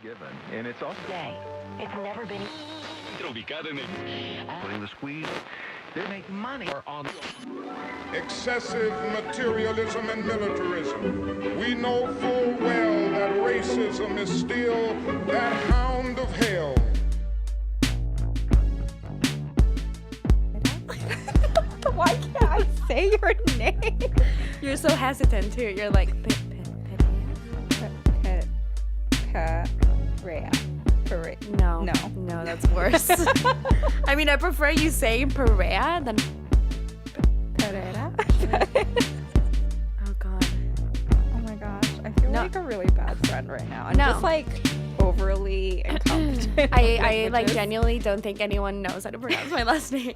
given, and it's also Day. It's never been putting the squeeze. They make money on excessive materialism and militarism. We know full well that racism is still that hound of hell. Why can't I say your name? You're so hesitant too. You're like, Perea. No, that's worse. I mean, I prefer you saying Perea than Perea. Oh God. Oh my gosh, I feel like a really bad friend right now. I'm just like overly incompetent. I like genuinely don't think anyone knows how to pronounce my last name.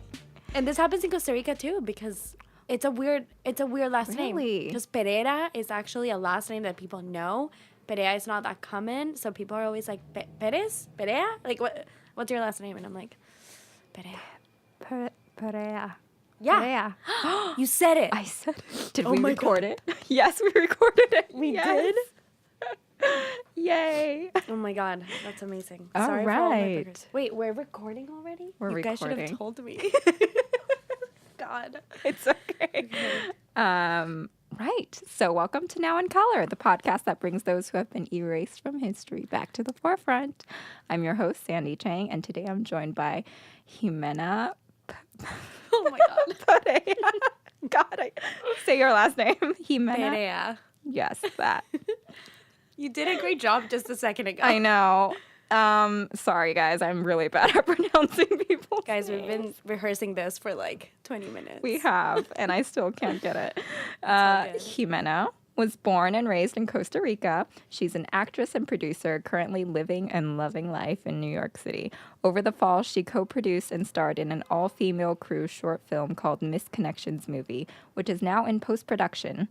And this happens in Costa Rica too, because it's a weird last name. Because Pereira is actually a last name that people know. Perea is not that common, so people are always like, Perez? Perea? Like, what's your last name? And I'm like, Perea. Perea. Yeah. Perea. You said it. I said it. Did Oh we my record it? Yes, we recorded it. We did? Yay. Oh my God, that's amazing. All Sorry for all my right. burgers. Wait, we're recording already? We're you guys should have recording. told me. God. It's okay. Right. So welcome to Now in Color, the podcast that brings those who have been erased from history back to the forefront. I'm your host, Sandie Chang, and today I'm joined by Jimena Oh my God. Perea. God, say your last name. Jimena. Perea. Yes, that. You did a great job just a second ago. I know. Sorry, guys. I'm really bad at pronouncing people's Guys, we've names. been rehearsing this for like 20 minutes. We have, and I still can't get it. all good. Jimena was born and raised in Costa Rica. She's an actress and producer currently living and loving life in New York City. Over the fall, she co-produced and starred in an all-female crew short film called Misconnections Movie, which is now in post-production.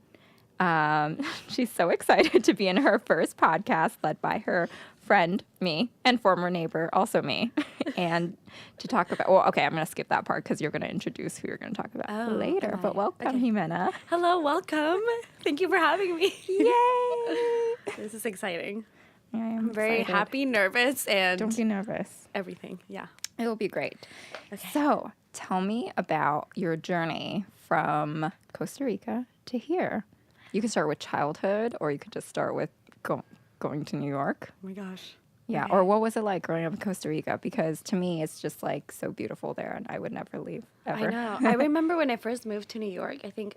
She's so excited to be in her first podcast led by her friend, me, and former neighbor, also me, and to talk about, well, okay, I'm going to skip that part because you're going to introduce who you're going to talk about later, but welcome, Jimena. Hello, welcome. Thank you for having me. Yay! This is exciting. I'm Very excited. happy, nervous, and Don't be nervous. everything. Yeah. It'll be great. Okay. So, tell me about your journey from Costa Rica to here. You can start with childhood, or you could just start with going to New York. Oh my gosh. Yeah, Okay. or what was it like growing up in Costa Rica? Because to me, it's just like so beautiful there, and I would never leave ever. I know. I remember when I first moved to New York, I think,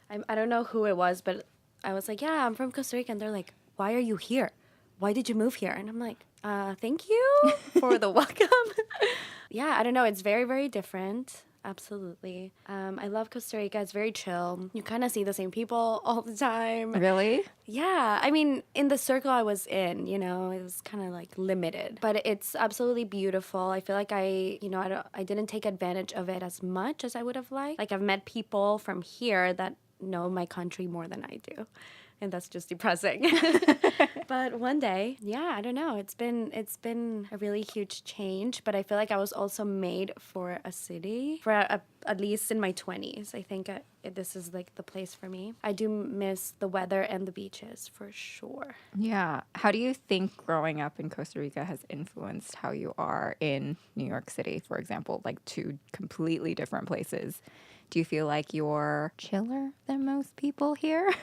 I don't know who it was, but I was like, yeah, I'm from Costa Rica. And they're like, why are you here? Why did you move here? And I'm like, thank you for the welcome. Yeah, I don't know. It's very, very different. Absolutely. I love Costa Rica. It's very chill. You kind of see the same people all the time. Really? Yeah. I mean, in the circle I was in, it was kind of like limited. But it's absolutely beautiful. I feel like I didn't take advantage of it as much as I would have liked. Like, I've met people from here that know my country more than I do. And that's just depressing. But one day, yeah, I don't know. It's been a really huge change. But I feel like I was also made for a city, at least in my 20s. I think this is like the place for me. I do miss the weather and the beaches for sure. Yeah. How do you think growing up in Costa Rica has influenced how you are in New York City, for example, like two completely different places? Do you feel like you're chiller than most people here?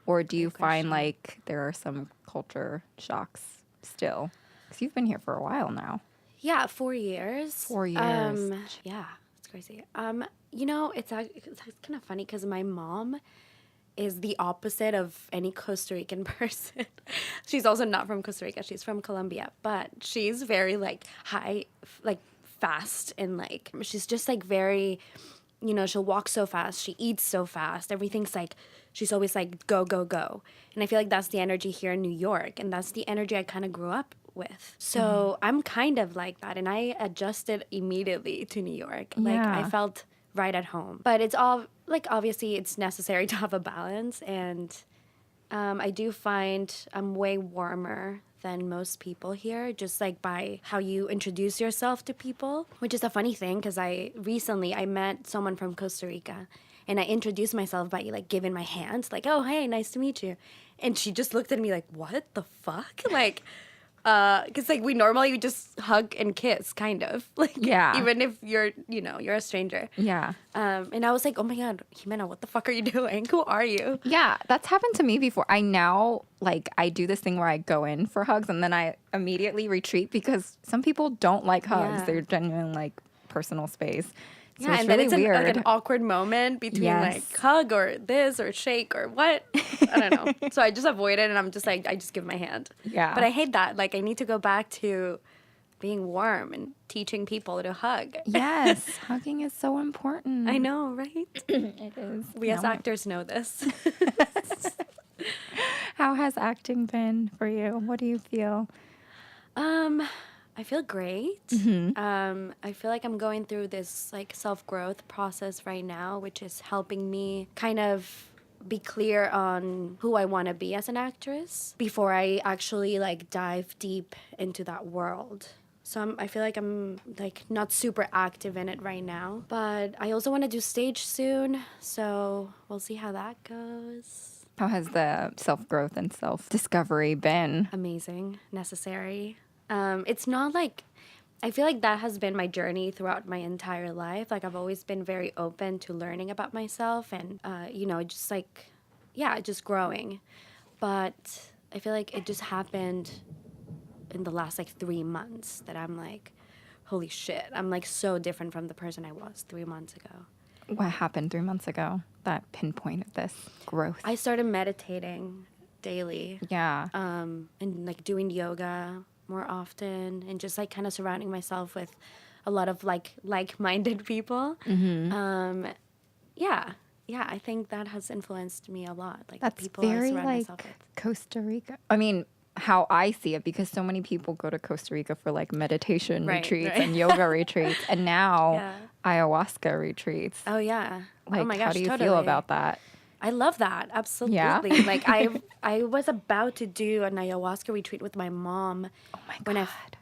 Or do you find like there are some culture shocks still? Because you've been here for a while now. Yeah, 4 years. 4 years. Yeah, it's crazy. It's kind of funny because my mom is the opposite of any Costa Rican person. She's also not from Costa Rica. She's from Colombia, but she's very like high, like fast, and like she's just like very. She'll walk so fast. She eats so fast. Everything's like, she's always like, go, go, go. And I feel like that's the energy here in New York. And that's the energy I kind of grew up with. So I'm kind of like that. And I adjusted immediately to New York. Like, I felt right at home. But it's all, like, obviously it's necessary to have a balance. And I do find I'm way warmer than most people here, just like by how you introduce yourself to people, which is a funny thing because I met someone from Costa Rica and I introduced myself by like giving my hand, like, oh, hey, nice to meet you. And she just looked at me like, what the fuck? Like, Because like we normally just hug and kiss, kind of like even if you're you're a stranger. Yeah. And I was like, oh my god, Jimena, what the fuck are you doing? Who are you? Yeah, that's happened to me before. I now, like, I do this thing where I go in for hugs and then I immediately retreat because some people don't like hugs. Yeah. They're genuine, like, personal space. So Yeah, it's and really then it's weird. like an awkward moment between Yes. like hug or this or shake or what. I don't know. So I just avoid it and I'm just like, I just give my hand. Yeah. But I hate that. Like I need to go back to being warm and teaching people to hug. Yes, hugging is so important. I know, right? It is. We as No. actors know this. How has acting been for you? What do you feel? I feel great. I feel like I'm going through this like self-growth process right now, which is helping me kind of be clear on who I want to be as an actress before I actually like dive deep into that world. So I feel like I'm like not super active in it right now, but I also want to do stage soon. So we'll see how that goes. How has the self-growth and self-discovery been? Amazing, necessary. It's not like, I feel like that has been my journey throughout my entire life. Like I've always been very open to learning about myself and, just like, just growing. But I feel like it just happened in the last like 3 months that I'm like, holy shit, I'm like so different from the person I was 3 months ago. What happened 3 months ago that pinpointed this growth? I started meditating daily. Yeah. And like doing yoga more often and just like kind of surrounding myself with a lot of like-minded people. I think that has influenced me a lot. Like That's the people I very surround like myself with. Costa Rica. I mean, how I see it, because so many people go to Costa Rica for like meditation retreats and yoga retreats, and now ayahuasca retreats. Oh yeah. Like, oh my gosh, how do you totally. feel about that? I love that. Absolutely. Yeah? Like I was about to do an ayahuasca retreat with my mom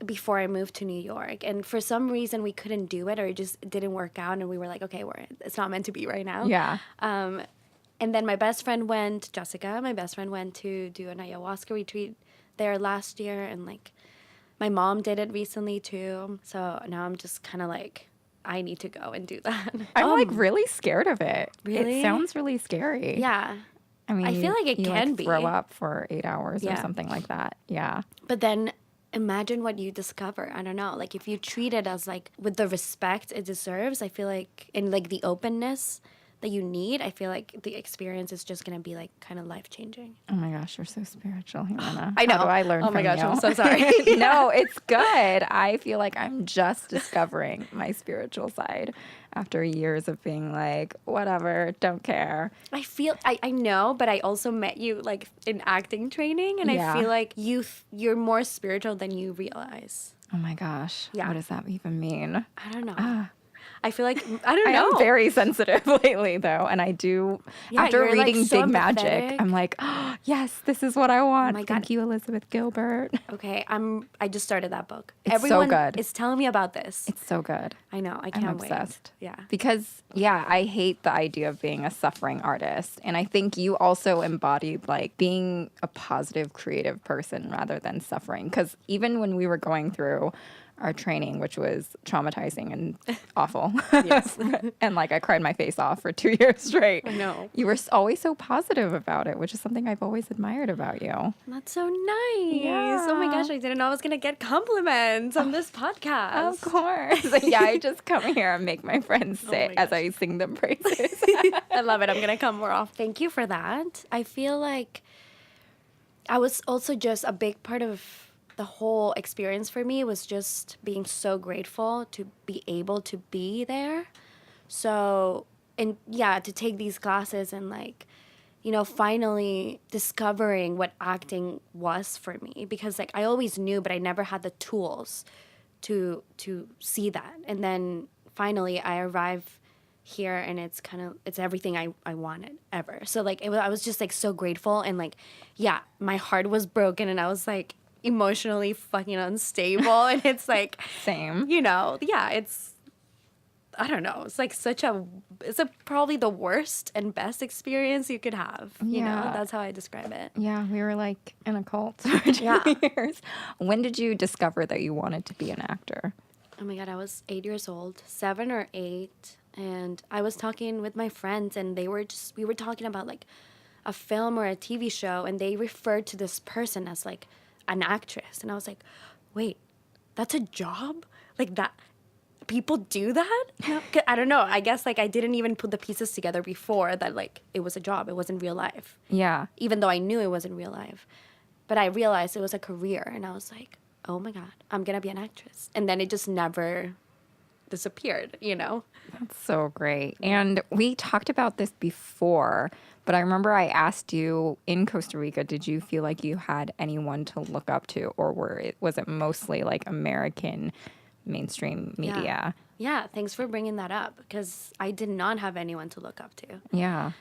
before I moved to New York. And for some reason we couldn't do it, or it just didn't work out, and we were like, okay, it's not meant to be right now. Yeah. And then my best friend went to do an ayahuasca retreat there last year, and like my mom did it recently too. So now I'm just kind of like, I need to go and do that. I'm like really scared of it. Really? It sounds really scary. Yeah. I mean, I feel like it you can like be. throw up for 8 hours or Yeah. something like that. Yeah. But then imagine what you discover. I don't know. Like if you treat it as like with the respect it deserves, I feel like, and like the openness that you need, I feel like the experience is just going to be like kind of life-changing. Oh my gosh, you're so spiritual, Jimena. I know. How do I learn Oh my from gosh, you? I'm so sorry. No, it's good. I feel like I'm just discovering my spiritual side after years of being like, whatever, don't care. I know, but I also met you like in acting training, and Yeah. I feel like you're more spiritual than you realize. Oh my gosh. Yeah. What does that even mean? I don't know. I feel like I don't I know. am very sensitive lately, though, and I do. Yeah, after you're, like, reading so Big Magic, empathetic. I'm like, oh, yes, this is what I want. my Thank God. you, Elizabeth Gilbert. Okay, I just started that book. It's so Everyone good. is telling me about this. It's so good. I know. I I'm can't wait. obsessed. Yeah. Because, I hate the idea of being a suffering artist. And I think you also embodied like being a positive, creative person rather than suffering. Because even when we were going through our training, which was traumatizing and awful. Yes. And like I cried my face off for 2 years straight. I know. You were always so positive about it, which is something I've always admired about you. That's so nice. Oh my Yeah. gosh, I didn't know I was going to get compliments on this podcast. Of course. I just come here and make my friends say my as I sing them praises. I love it. I'm going to come more often. Thank you for that. I feel like I was also just a big part of the whole experience for me was just being so grateful to be able to be there. So, and yeah, to take these classes and like, finally discovering what acting was for me, because like I always knew, but I never had the tools to see that. And then finally I arrive here and it's everything I wanted ever. So like I was just like so grateful, and like, yeah, my heart was broken and I was like emotionally fucking unstable. And it's like, Same. yeah, it's, I don't know. It's like probably the worst and best experience you could have. You know, Yeah. that's how I describe it. Yeah, we were like in a cult for 2 years. When did you discover that you wanted to be an actor? Oh my God, I was 8 years old, 7 or 8. And I was talking with my friends and we were talking about like a film or a TV show. And they referred to this person as like an actress. And I was like, wait, that's a job? Like that? People do that? No, I don't know. I guess like I didn't even put the pieces together before that like it was a job. It wasn't real life. Yeah. Even though I knew it wasn't real life. But I realized it was a career and I was like, oh my God, I'm going to be an actress. And then it just never disappeared, you know? That's so great. And we talked about this before, but I remember I asked you in Costa Rica, did you feel like you had anyone to look up to, or was it mostly like American mainstream media? Yeah, thanks for bringing that up because I did not have anyone to look up to. Yeah.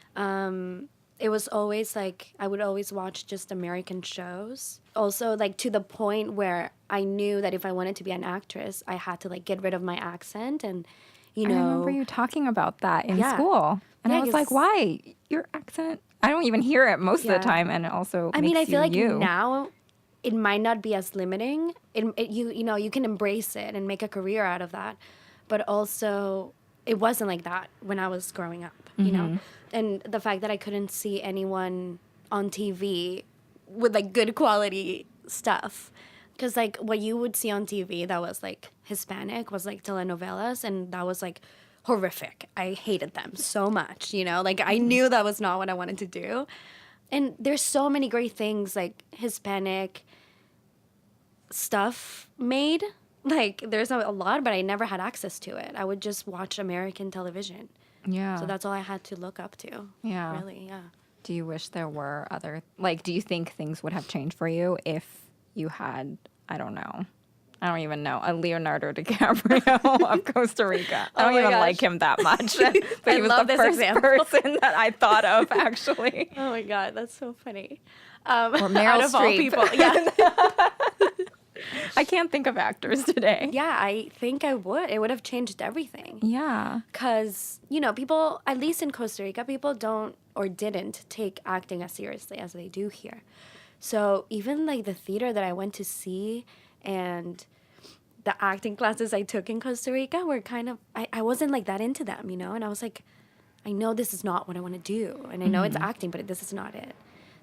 It was always like I would always watch just American shows. Also, like to the point where I knew that if I wanted to be an actress, I had to like get rid of my accent and, you know. I remember you talking about that in Yeah. school. And Yeah, I was like, 'cause- why? Your accent, I don't even hear it most of Yeah. the time. And it also I mean, I makes feel like you. now it might not be as limiting. You know, you can embrace it and make a career out of that. But also, it wasn't like that when I was growing up, you know? And the fact that I couldn't see anyone on TV with, like, good quality stuff. Because, like, what you would see on TV that was, like, Hispanic was, like, telenovelas, and that was, like, horrific. I hated them so much, you know? Like, I knew that was not what I wanted to do. And there's so many great things, like, Hispanic stuff made. Like, there's a lot, but I never had access to it. I would just watch American television. Yeah. So that's all I had to look up to. Yeah. Really, yeah. Do you wish there were other, like, do you think things would have changed for you if you had, I don't even know, a Leonardo DiCaprio of Costa Rica? I don't my even gosh. like him that much. But I he was love the this first example. person that I thought of, actually. Oh my God, that's so funny. Or Meryl out of all Streep. people. Yeah. I can't think of actors today. Yeah, I think I would. It would have changed everything. Yeah. Because, you know, people, at least in Costa Rica, people don't or didn't take acting as seriously as they do here. So even like the theater that I went to see and the acting classes I took in Costa Rica were kind of, I wasn't like that into them, you know? And I was like, I know this is not what I want to do. And I know it's acting, but this is not it.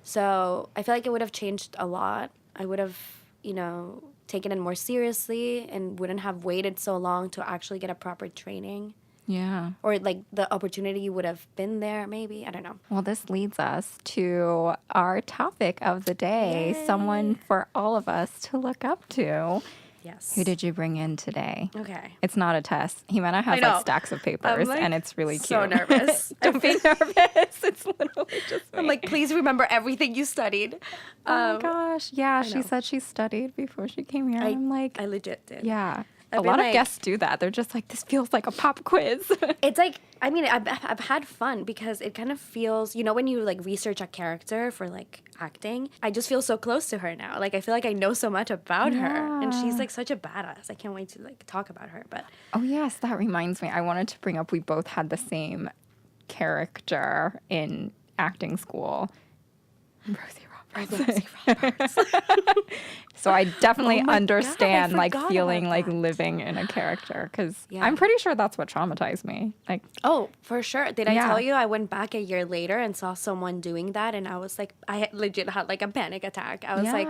So I feel like it would have changed a lot. I would have, you know, taken it more seriously and wouldn't have waited so long to actually get a proper training. Yeah. Or like the opportunity would have been there, maybe. I don't know. Well, this leads us to our topic of the day, someone for all of us to look up to. Yes. Who did you bring in today? Okay. It's not a test. Jimena has know. like stacks of papers, like, and it's really cute. so nervous. Don't be nervous. It's literally just me. I'm like, please remember everything you studied. oh my gosh. Yeah, she know. said she studied before she came here. I'm like, I legit did. yeah. I've A been lot of like- guests do that. They're just like, this feels like a pop quiz. It's like, I mean, I've had fun because it kind of feels, you know, when you like research a character for like acting, I just feel so close to her now. Like, I feel like I know so much about her. And she's like such a badass. I can't wait to like talk about her. But Oh, yes, that reminds me. I wanted to bring up we both had the same character in acting school. Rosie Roberts. So I definitely Oh my God, understand I like forgot feeling about like that. living in a character because Yeah. I'm pretty sure that's what traumatized me. Like, oh, for sure. Did I Yeah. tell you I went back a year later and saw someone doing that? And I was like, I legit had like a panic attack. I was like,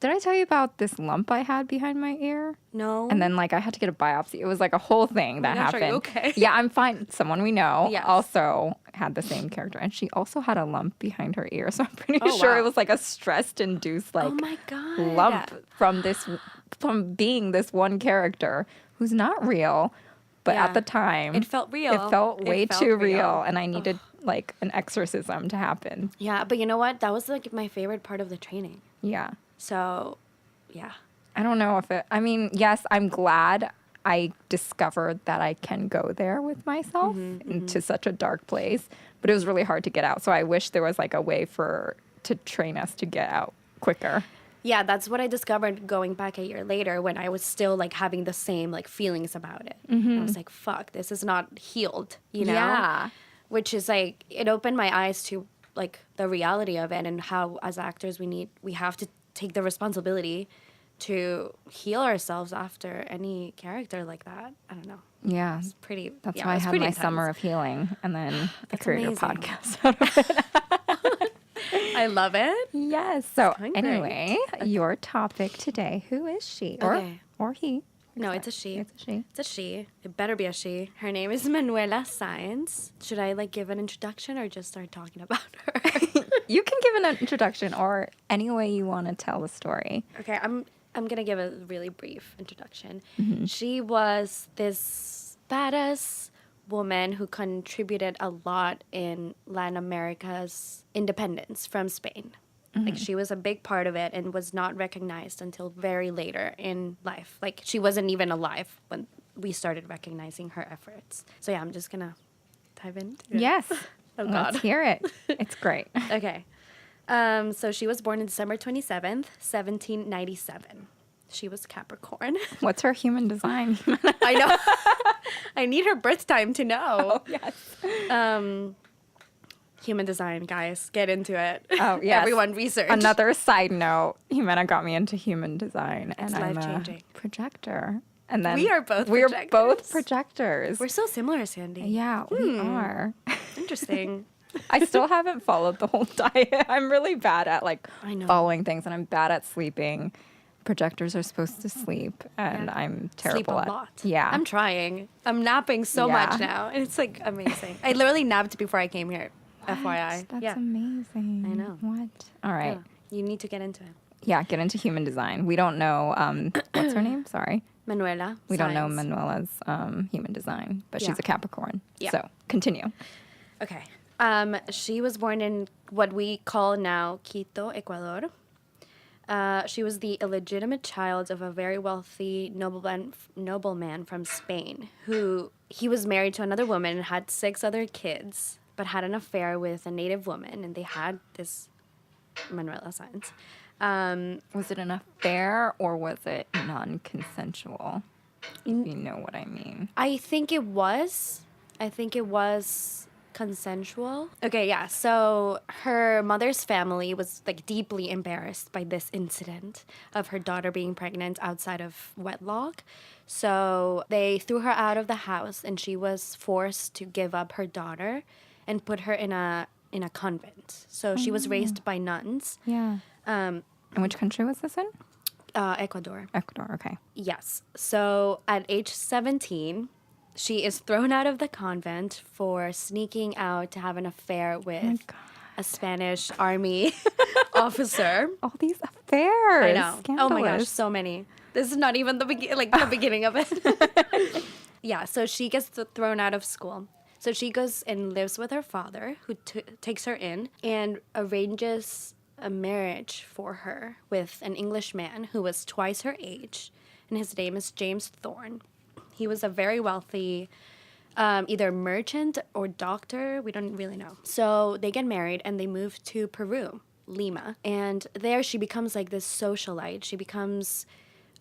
did I tell you about this lump I had behind my ear? no. And then like I had to get a biopsy. It was like a whole thing that gosh, are happened. you okay? Yeah, I'm fine. Someone we know Yes. also had the same character, and she also had a lump behind her ear. So I'm pretty Oh, sure wow. it was like a stress-induced like oh my God. lump from being this one character who's not real, but Yeah. at the time It felt real. It felt It way felt too real. real, and I needed like an exorcism to happen. Yeah, but you know what? That was like my favorite part of the training. Yeah. So, yeah. I don't know if it, I mean, yes, I'm glad I discovered that I can go there with myself into such a dark place, but it was really hard to get out. So I wish there was like a way to train us to get out quicker. Yeah, that's what I discovered going back a year later when I was still like having the same like feelings about it. I was like, fuck, this is not healed, you know? Yeah. Which is like, it opened my eyes to like the reality of it and how as actors we have to take the responsibility to heal ourselves after any character like that. I don't know. Yeah. It's pretty. That's yeah, why I it's had pretty my intense. summer of healing, and then I created amazing. a podcast out of it. I love it. Yes. So going anyway, your topic today, who is she? Okay. Or he? No, it's a she. It's a she. It's a she. It better be a she. Her name is Manuela Sáenz. Should I like give an introduction or just start talking about her? You can give an introduction or any way you want to tell the story. Okay, I'm gonna give a really brief introduction. She was this badass woman who contributed a lot in Latin America's independence from Spain. Like she was a big part of it and was not recognized until very later in life. Like she wasn't even alive when we started recognizing her efforts. So yeah, I'm just gonna dive into it. Yes. Oh, Let's God. hear it. It's great. Okay. So she was born on December 27th, 1797. She was Capricorn. What's her human design? I know. I need her birth time to know. Oh, yes. Human design, guys. Get into it. Oh, yes. Everyone research. Another side note, Jimena got me into human design. It's and I'm a life-changing. projector. And then We are both We're projectors. both projectors. We're so similar, Sandy. Yeah, we are. Interesting. I still haven't followed the whole diet. I'm really bad at like I know. following things, and I'm bad at sleeping. Projectors are supposed to sleep, and Yeah. I'm terrible Sleep a at. lot. Yeah, I'm trying. I'm napping so Yeah. much now. And it's like amazing. I literally napped before I came here. FYI. That's yeah. amazing. I know. What? All right. Yeah. You need to get into it. Yeah, get into human design. We don't know what's her name. Sorry, Manuela. we don't know Sáenz. Manuela's human design, but Yeah. she's a Capricorn. Yeah. So continue. Okay. She was born in what we call now Quito, Ecuador. She was the illegitimate child of a very wealthy nobleman from Spain who he was married to another woman and had 6 other kids, but had an affair with a native woman, and they had this Manuela Sáenz. Was it an affair or was it non-consensual? If you know what I mean. I think it was consensual. Okay, yeah. So her mother's family was like deeply embarrassed by this incident of her daughter being pregnant outside of wedlock. So they threw her out of the house, and she was forced to give up her daughter and put her in a convent. So she was raised by nuns. Yeah. And which country was this in? Ecuador. Ecuador. Okay. Yes. So at age 17, she is thrown out of the convent for sneaking out to have an affair with a Spanish army officer. All these affairs. I know. Oh my gosh, Scandalous. so many. This is not even the the beginning of it. Yeah, so she gets thrown out of school. So she goes and lives with her father, who takes her in and arranges a marriage for her with an English man who was twice her age, and his name is James Thorne. He was a very wealthy either merchant or doctor. We don't really know. So they get married and they move to Peru, Lima. And there she becomes like this socialite. She becomes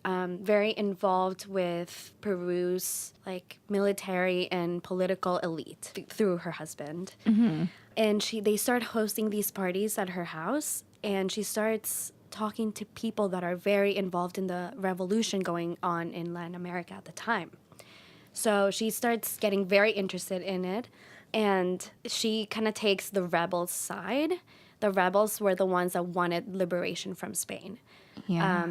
very involved with Peru's like military and political elite through her husband. Mm-hmm. And they start hosting these parties at her house, and she starts talking to people that are very involved in the revolution going on in Latin America at the time. So she starts getting very interested in it, and she kind of takes the rebels' side. The rebels were the ones that wanted liberation from Spain. Yeah.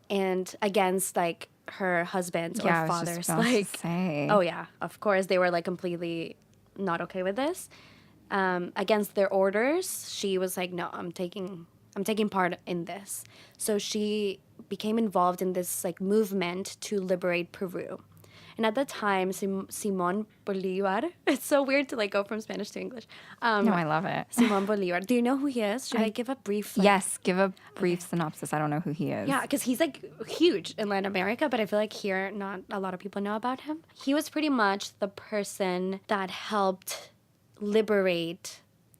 And against like her husband's Yeah, or I was father's just about to say. oh yeah, of course they were like completely not okay with this. Against their orders, she was like, no, I'm taking part in this. So she became involved in this like movement to liberate Peru. And at the time, Simón Bolívar, it's so weird to like go from Spanish to English. No, I love it. Simón Bolívar. Do you know who he is? Should I give a brief? Yes, give a brief synopsis. I don't know who he is. Yeah, because he's like huge in Latin America, but I feel like here not a lot of people know about him. He was pretty much the person that helped liberate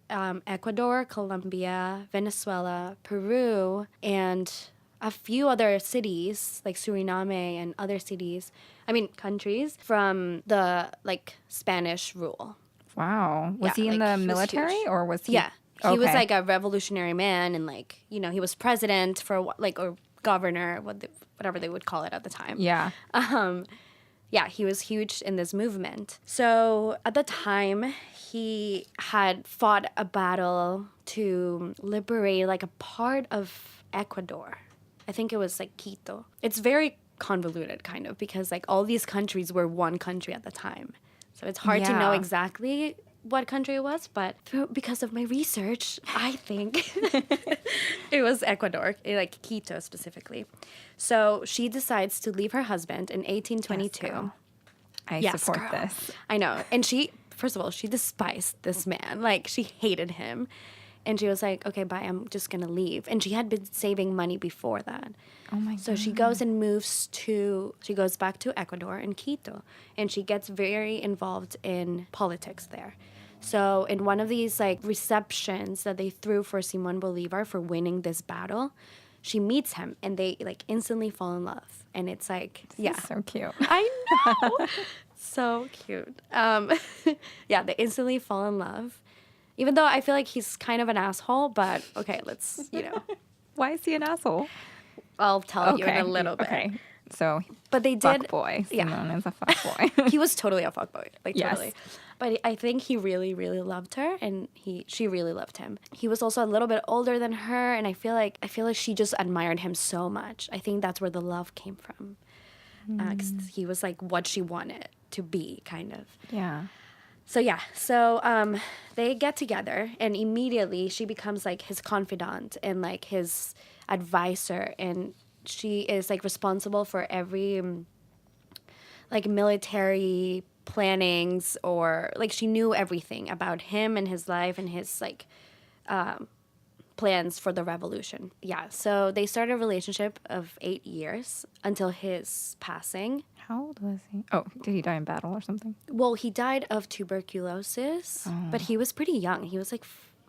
Ecuador, Colombia, Venezuela, Peru, and a few other cities like Suriname and other countries from the like Spanish rule. Wow. Was Yeah, he in like, the he was military huge. or was he? Yeah. He was Okay. like a revolutionary man and like, you know, he was president for like, or governor, whatever they would call it at the time. Yeah. Yeah, he was huge in this movement. So at the time, he had fought a battle to liberate like a part of Ecuador. I think it was like Quito. It's very convoluted kind of because like all these countries were one country at the time. So it's hard to know Yeah. exactly what country it was, but because of my research, I think it was Ecuador, like Quito specifically. So she decides to leave her husband in 1822. Yes, girl. I Yes, support girl. this. I know. And she, first of all, she despised this man. Like, she hated him. And she was like, okay, bye, I'm just going to leave. And she had been saving money before that. Oh my god. So she goes and she goes back to Ecuador in Quito. And she gets very involved in politics there. So in one of these like receptions that they threw for Simón Bolívar for winning this battle, she meets him and they like instantly fall in love. And it's like, yeah. So cute. I know. So cute. Yeah, they instantly fall in love. Even though I feel like he's kind of an asshole, but okay, let's, you know, Why is he an asshole? I'll tell you in a little bit. Okay. So, But they did. fuck boy. Yeah. Simone is a fuck boy. He was totally a fuckboy, like Yes. totally. But I think he really, really loved her, and she really loved him. He was also a little bit older than her, and I feel like she just admired him so much. I think that's where the love came from, 'cause he was like what she wanted to be, kind of. Yeah. So yeah, they get together, and immediately she becomes like his confidant and like his advisor, and she is like responsible for every like military plannings, or like she knew everything about him and his life and his like plans for the revolution. Yeah, so they started a relationship of 8 years until his passing. How old was he? Oh, did he die in battle or something? Well, he died of tuberculosis, but he was pretty young. He was like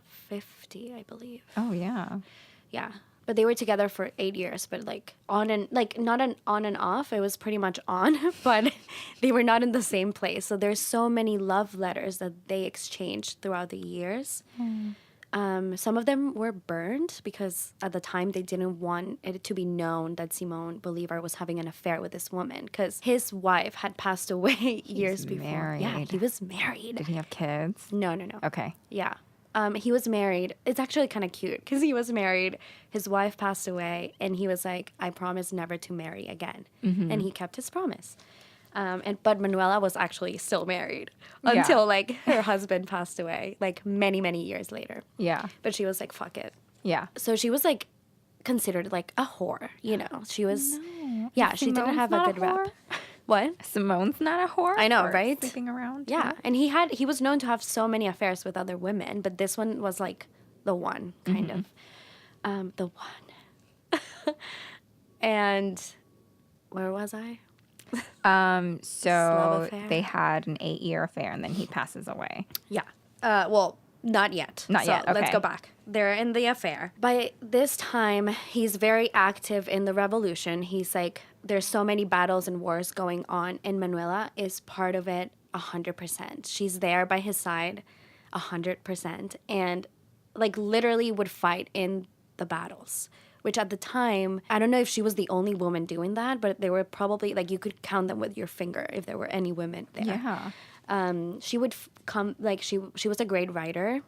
50, I believe. Oh, yeah. Yeah. But they were together for 8 years, but like on and like not an on and off. It was pretty much on, but they were not in the same place. So there's so many love letters that they exchanged throughout the years. Some of them were burned because at the time they didn't want it to be known that Simón Bolívar was having an affair with this woman because his wife had passed away years before. married. Yeah, he was married. Did he have kids? No. Okay. Yeah. He was married. It's actually kind of cute because he was married. His wife passed away, and he was like, I promise never to marry again. And he kept his promise. But Manuela was actually still married until like her husband passed away, like many, many years later. Yeah. But she was like, fuck it. Yeah. So she was like considered like a whore, you know. She was, yeah, she didn't Simone's have a not good rep. whore? What? Simone's not a whore? I know, for right? Sleeping around. Yeah, and he was known to have so many affairs with other women, but this one was like the one, kind of. The one. And where was I? Love So affair. they had an 8-year affair and then he passes away. Yeah. Well, not yet. Not yet, Let's okay. go back. They're in the affair. By this time, he's very active in the revolution. He's like, there's so many battles and wars going on, and Manuela is part of it 100%. She's there by his side 100%, and like literally would fight in the battles. Which at the time, I don't know if she was the only woman doing that, but there were probably, like, you could count them with your finger if there were any women there. Yeah. She would come, like, she was a great rider,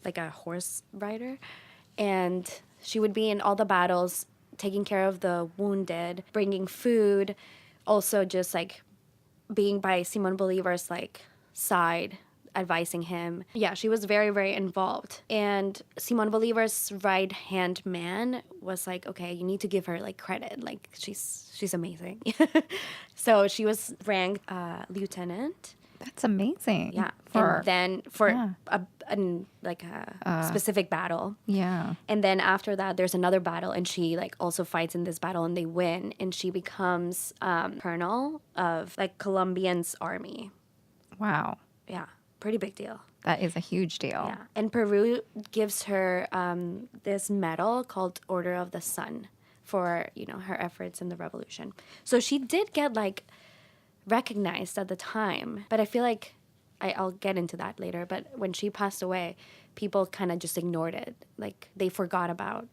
like a horse rider, and she would be in all the battles, taking care of the wounded, bringing food, also just, like, being by Simón Bolívar's, like, side, advising him. Yeah, she was very, very involved. And Simón Bolívar's right-hand man was like, okay, you need to give her, like, credit. Like, she's amazing. So she was ranked lieutenant. That's amazing. Yeah. For, and then for yeah. a specific battle. Yeah. And then after that, there's another battle, and she, like, also fights in this battle, and they win. And she becomes colonel of, like, Colombian's army. Wow. Yeah. Pretty big deal. That is a huge deal. Yeah. And Peru gives her this medal called Order of the Sun for, her efforts in the revolution. So she did get, like, recognized at the time. But I feel like, I'll get into that later, but when she passed away, people kind of just ignored it. Like, they forgot about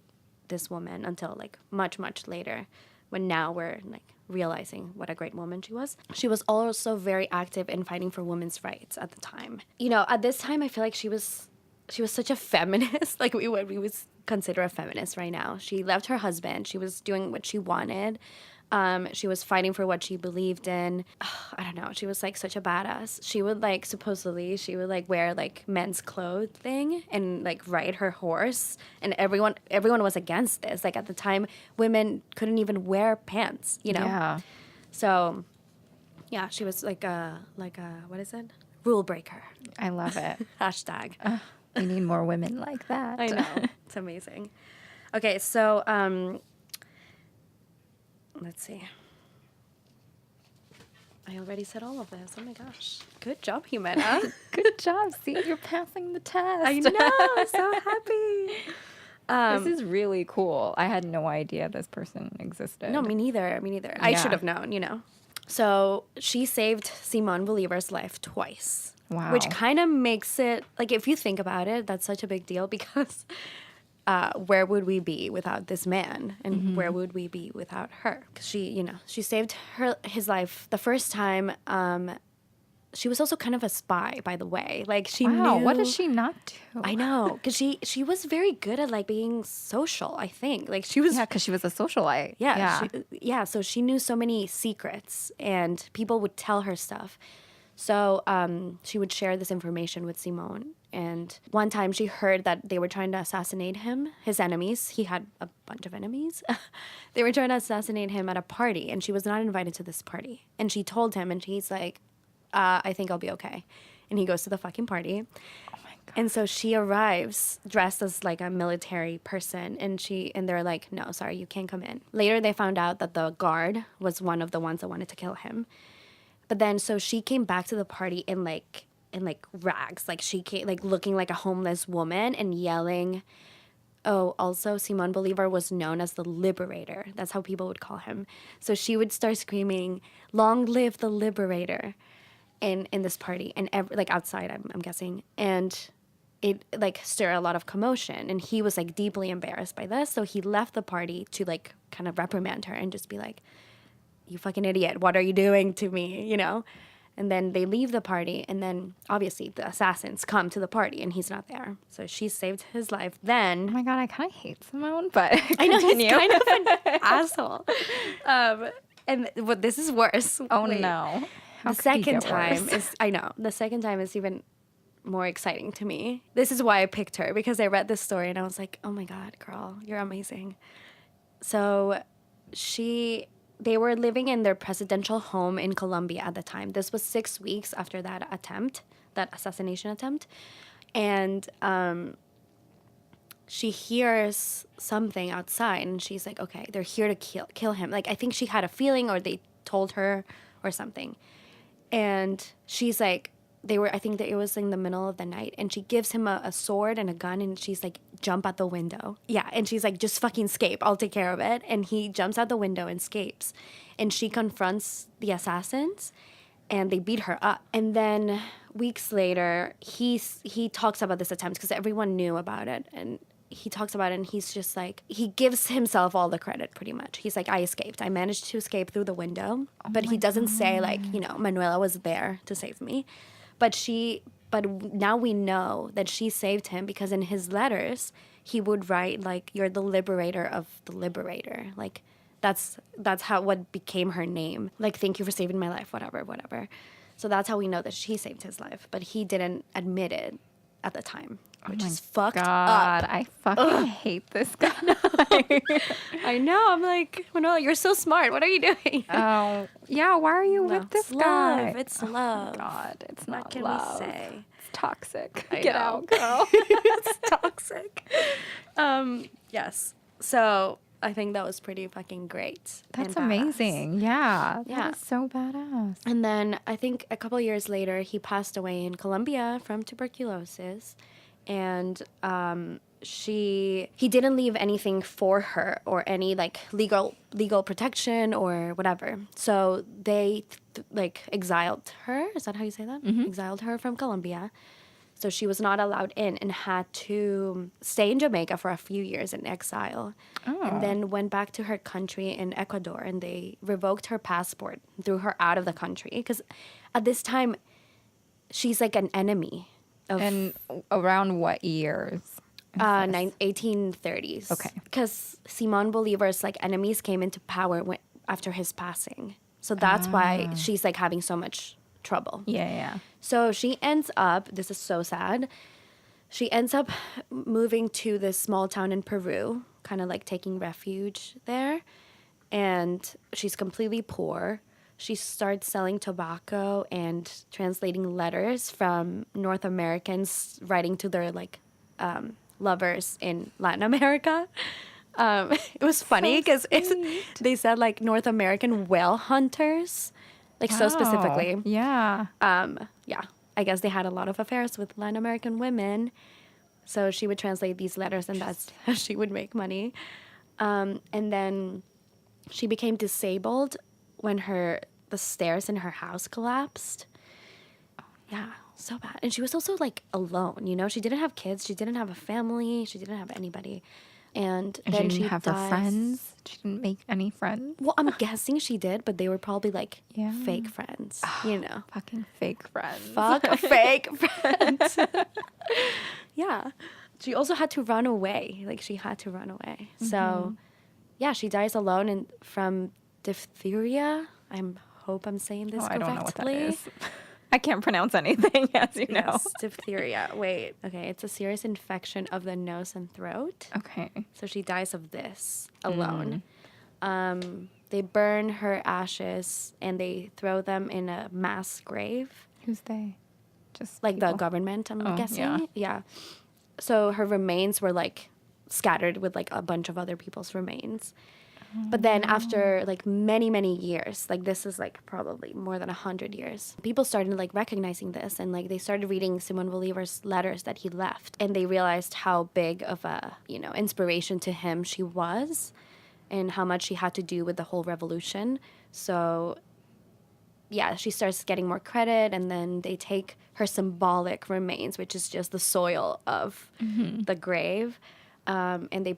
this woman until, like, much, much later, when now we're, like, realizing what a great woman she was. She was also very active in fighting for women's rights at the time. At this time, I feel like she was such a feminist, like we would consider a feminist right now. She left her husband. She was doing what she wanted. She was fighting for what she believed in. I don't know. She was, like, such a badass. She would, like, supposedly, wear, like, men's clothing and, like, ride her horse. And everyone was against this. Like, at the time, women couldn't even wear pants, Yeah. So, yeah, she was like a what is it? Rule breaker. I love it. Hashtag. We need more women like that. I know. It's amazing. Okay, so, let's see. I already said all of this. Oh my gosh. Good job, Jimena. Good job. See, you're passing the test. I know. I'm so happy. This is really cool. I had no idea this person existed. No, me neither. I Yeah. should have known, So she saved Simón Bolívar's life twice. Wow. Which kind of makes it, like, if you think about it, that's such a big deal because where would we be without this man? And where would we be without her? 'Cause she saved his life the first time. She was also kind of a spy, by the way. Like, she Wow, knew... what does she not do? I know, because she was very good at, like, being social, I think. Like, she was... Yeah, because she was a socialite. Yeah. So she knew so many secrets, and people would tell her stuff. So she would share this information with Simón. And one time she heard that they were trying to assassinate him, his enemies. He had a bunch of enemies. They were trying to assassinate him at a party, and she was not invited to this party. And she told him, and he's like, I think I'll be okay. And he goes to the fucking party. Oh my God. And so she arrives dressed as, like, a military person, and they're like, no, sorry, you can't come in. Later they found out that the guard was one of the ones that wanted to kill him. But then, so she came back to the party in rags. Like, she came, like, looking like a homeless woman and yelling. Oh, also, Simón Bolívar was known as the Liberator. That's how people would call him. So she would start screaming, "Long live the Liberator," in this party. And, outside, I'm guessing. And it, like, stirred a lot of commotion. And he was, like, deeply embarrassed by this. So he left the party to, like, kind of reprimand her and just be like, "You fucking idiot, what are you doing to me?" And then they leave the party, and then obviously the assassins come to the party, and he's not there. So she saved his life. Then Oh my God, I kind of hate Simone, but I know continue. he's kind of an asshole. And what this is worse. Oh Wait. no. How The could he second get time worse? the second time is even more exciting to me. This is why I picked her, because I read this story and I was like, oh my God, girl, you're amazing. So they were living in their presidential home in Colombia at the time. This was 6 weeks after that assassination attempt. And she hears something outside, and she's like, okay, they're here to kill him. Like, I think she had a feeling, or they told her or something. And she's like, I think that it was in the middle of the night, and she gives him a sword and a gun, and she's like, jump out the window. Yeah, and she's like, just fucking escape, I'll take care of it. And he jumps out the window and escapes. And she confronts the assassins, and they beat her up. And then weeks later, he talks about this attempt, because everyone knew about it, and he talks about it, and he's just like, he gives himself all the credit, pretty much. He's like, I escaped. I managed to escape through the window. But he doesn't say, like, Manuela was there to save me. But now we know that she saved him, because in his letters, he would write, like, you're the liberator of the liberator. Like, that's what became her name. Like, thank you for saving my life, whatever. So that's how we know that she saved his life. But he didn't admit it at the time, which is fucked God, up. I fucking hate this guy. I know. I'm like, Manuela, you're so smart. What are you doing? Oh, yeah, why are you with this it's guy? love. It's love. God, it's not What can love. we say? It's toxic. I Get know. out, girl. It's toxic. Yes. So I think that was pretty fucking great. That's and badass. amazing. Yeah. Yeah. That is so badass. And then I think a couple of years later, he passed away in Colombia from tuberculosis. And he didn't leave anything for her or any like legal protection or whatever. So they exiled her. Is that how you say that? Mm-hmm. Exiled her from Colombia. So she was not allowed in and had to stay in Jamaica for a few years in exile. Oh. And then went back to her country in Ecuador, and they revoked her passport, threw her out of the country. Because at this time, she's like an enemy. And around what years? 1830s. Okay. Because Simón Bolívar's like enemies came into power after his passing. So that's why she's like having so much trouble. Yeah. So she ends up, this is so sad, she ends up moving to this small town in Peru, kind of like taking refuge there. And she's completely poor. She starts selling tobacco and translating letters from North Americans writing to their like lovers in Latin America. It was funny because they said like North American whale hunters, like so specifically. Yeah. Yeah, I guess they had a lot of affairs with Latin American women. So she would translate these letters, and that's how she would make money. And then she became disabled when the stairs in her house collapsed. Yeah, so bad. And she was also like alone, you know? She didn't have kids. She didn't have a family. She didn't have anybody. And then she didn't have dies. her friends. She didn't make any friends. Well, I'm guessing she did, but they were probably like fake friends, you know? Fucking fake friends. Fuck fake friends. Yeah. She also had to run away. Like, she had to run away. So, yeah, she dies alone and from diphtheria. I hope I'm saying this correctly. I don't know what that is. I can't pronounce anything, as you know. Yes, diphtheria. Wait. Okay, it's a serious infection of the nose and throat. Okay. So she dies of this alone. They burn her ashes and they throw them in a mass grave. Who's they? Just Like people? the government, I'm guessing. Yeah. Yeah. So her remains were like scattered with like a bunch of other people's remains. But then after like many, many years, like this is like probably more than 100 years, people started like recognizing this and like they started reading Simón Bolívar's letters that he left. And they realized how big of a, you know, inspiration to him she was and how much she had to do with the whole revolution. So yeah, she starts getting more credit, and then they take her symbolic remains, which is just the soil of the grave, and they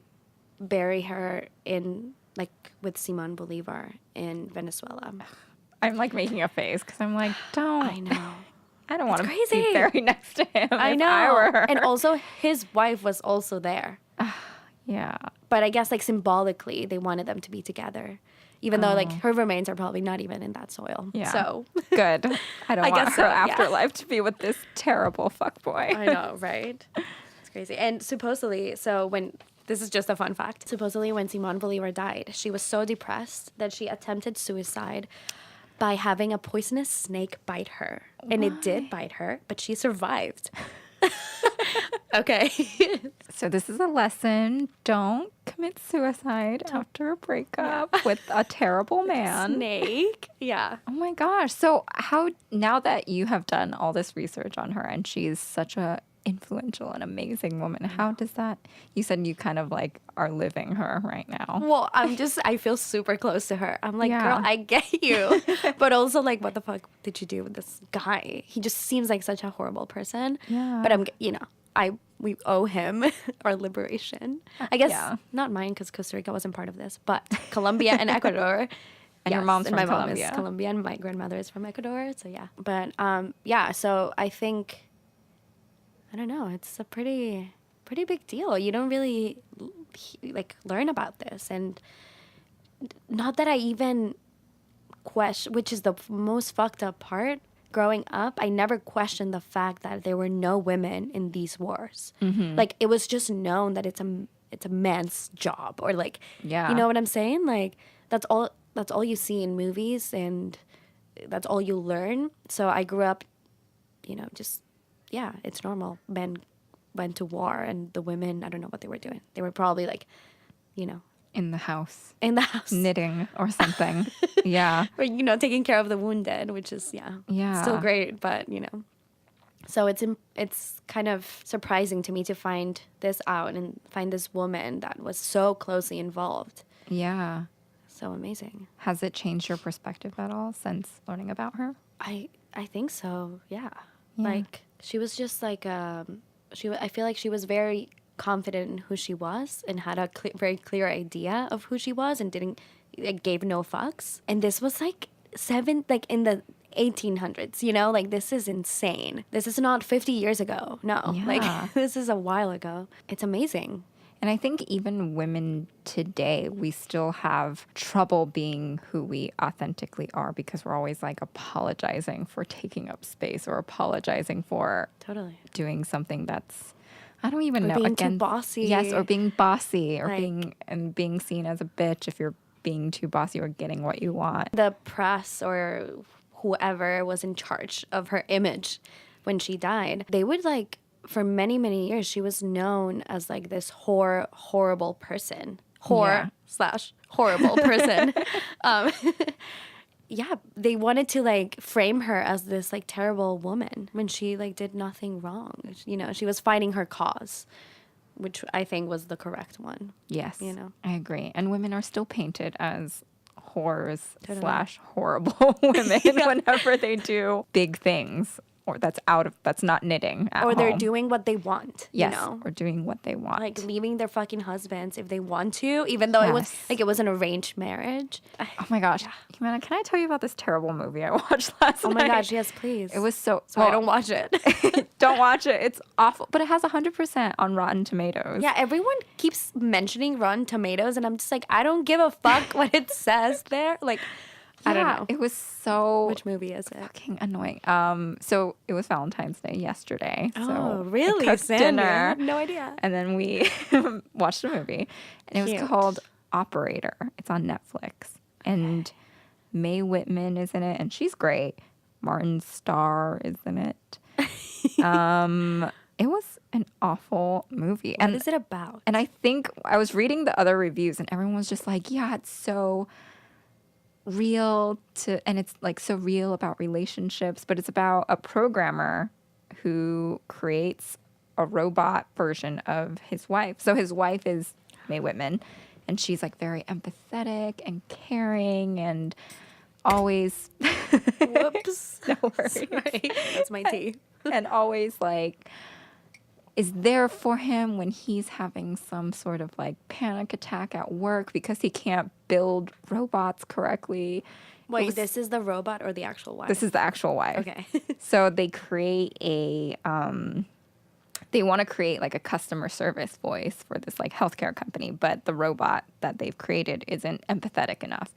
bury her in, like, with Simón Bolívar in Venezuela. I'm, like, making a face because I'm like, don't. I know. I don't want to crazy. be buried next to him. I know. I were her. And also, his wife was also there. Yeah. But I guess, like, symbolically, they wanted them to be together. Even though, like, her remains are probably not even in that soil. Yeah. So. Good. I don't I want guess her so, yeah. afterlife to be with this terrible fuckboy. I know, right? It's crazy. And supposedly, this is just a fun fact. Supposedly, when Simón Bolívar died, she was so depressed that she attempted suicide by having a poisonous snake bite her. And it did bite her, but she survived. Okay. So this is a lesson. Don't commit suicide after a breakup with a terrible man. Snake. Yeah. Oh my gosh. So now that you have done all this research on her and she's such a influential and amazing woman, how does that, you said you kind of like are living her right now. Well, I feel super close to her. I'm like, Yeah. girl, I get you. But also like, what the fuck did you do with this guy? He just seems like such a horrible person. Yeah. But we owe him our liberation. I guess Yeah. not mine because Costa Rica wasn't part of this, but Colombia and Ecuador. And your mom's and from my mom Colombia. is Colombian. My grandmother is from Ecuador. So yeah. But yeah. So I think, I don't know. It's a pretty big deal. You don't really like learn about this, and not that I even question, which is the most fucked up part. Growing up, I never questioned the fact that there were no women in these wars. Like, it was just known that it's a man's job, or like, Yeah. you know what I'm saying? Like, that's all you see in movies, and that's all you learn. So I grew up, just, yeah, it's normal. Men went to war, and the women, I don't know what they were doing. They were probably like, in the house. in the house. Knitting or something. Yeah. Or, taking care of the wounded, which is, Yeah. still great, but, So it's kind of surprising to me to find this out and find this woman that was so closely involved. Yeah. So amazing. Has it changed your perspective at all since learning about her? I think so, yeah. Yeah. Like, she was just like, I feel like she was very confident in who she was and had a very clear idea of who she was and gave no fucks. And this was like in the 1800s, like this is insane. This is not 50 years ago. No, Yeah. like this is a while ago. It's amazing. And I think even women today, we still have trouble being who we authentically are because we're always like apologizing for taking up space or apologizing for Totally. doing something that's, I don't even Or know. being too bossy. Yes, or being bossy or Like- being seen as a bitch if you're being too bossy or getting what you want. The press or whoever was in charge of her image when she died, they would like, for many, many years, she was known as like this horrible person. Horrible person. Yeah, they wanted to like frame her as this like terrible woman when she like did nothing wrong. She was fighting her cause, which I think was the correct one. Yes, You know? I agree. And women are still painted as whores Totally. / horrible women whenever they do big things or that's not knitting at Or they're home. doing what they want, Yes, or doing what they want. like leaving their fucking husbands if they want to, even though it was an arranged marriage. Oh my gosh. Jimena, can I tell you about this terrible movie I watched last night? Oh my gosh, yes, please. It was so... I don't watch it. Don't watch it. It's awful. But it has 100% on Rotten Tomatoes. Yeah, everyone keeps mentioning Rotten Tomatoes, and I'm just like, I don't give a fuck what it says there. Like, I don't know. It was so... Which movie is it? fucking annoying. So it was Valentine's Day yesterday. Oh, so really? I cooked Sandie? I dinner. had no idea. And then we watched a movie. And it Cute. was called Operator. It's on Netflix. And Mae Whitman is in it, and she's great. Martin Starr is in it. It was an awful movie. What is it about? And I think I was reading the other reviews, and everyone was just like, yeah, it's so real and it's like so real about relationships, but it's about a programmer who creates a robot version of his wife. So his wife is Mae Whitman, and she's like very empathetic and caring and always Whoops. no worries. Sorry. That's my tea. and always like is there for him when he's having some sort of like panic attack at work because he can't build robots correctly. Wait, this is the robot or the actual wife? This is the actual wife. Okay. So they create they want to create like a customer service voice for this like healthcare company, but the robot that they've created isn't empathetic enough.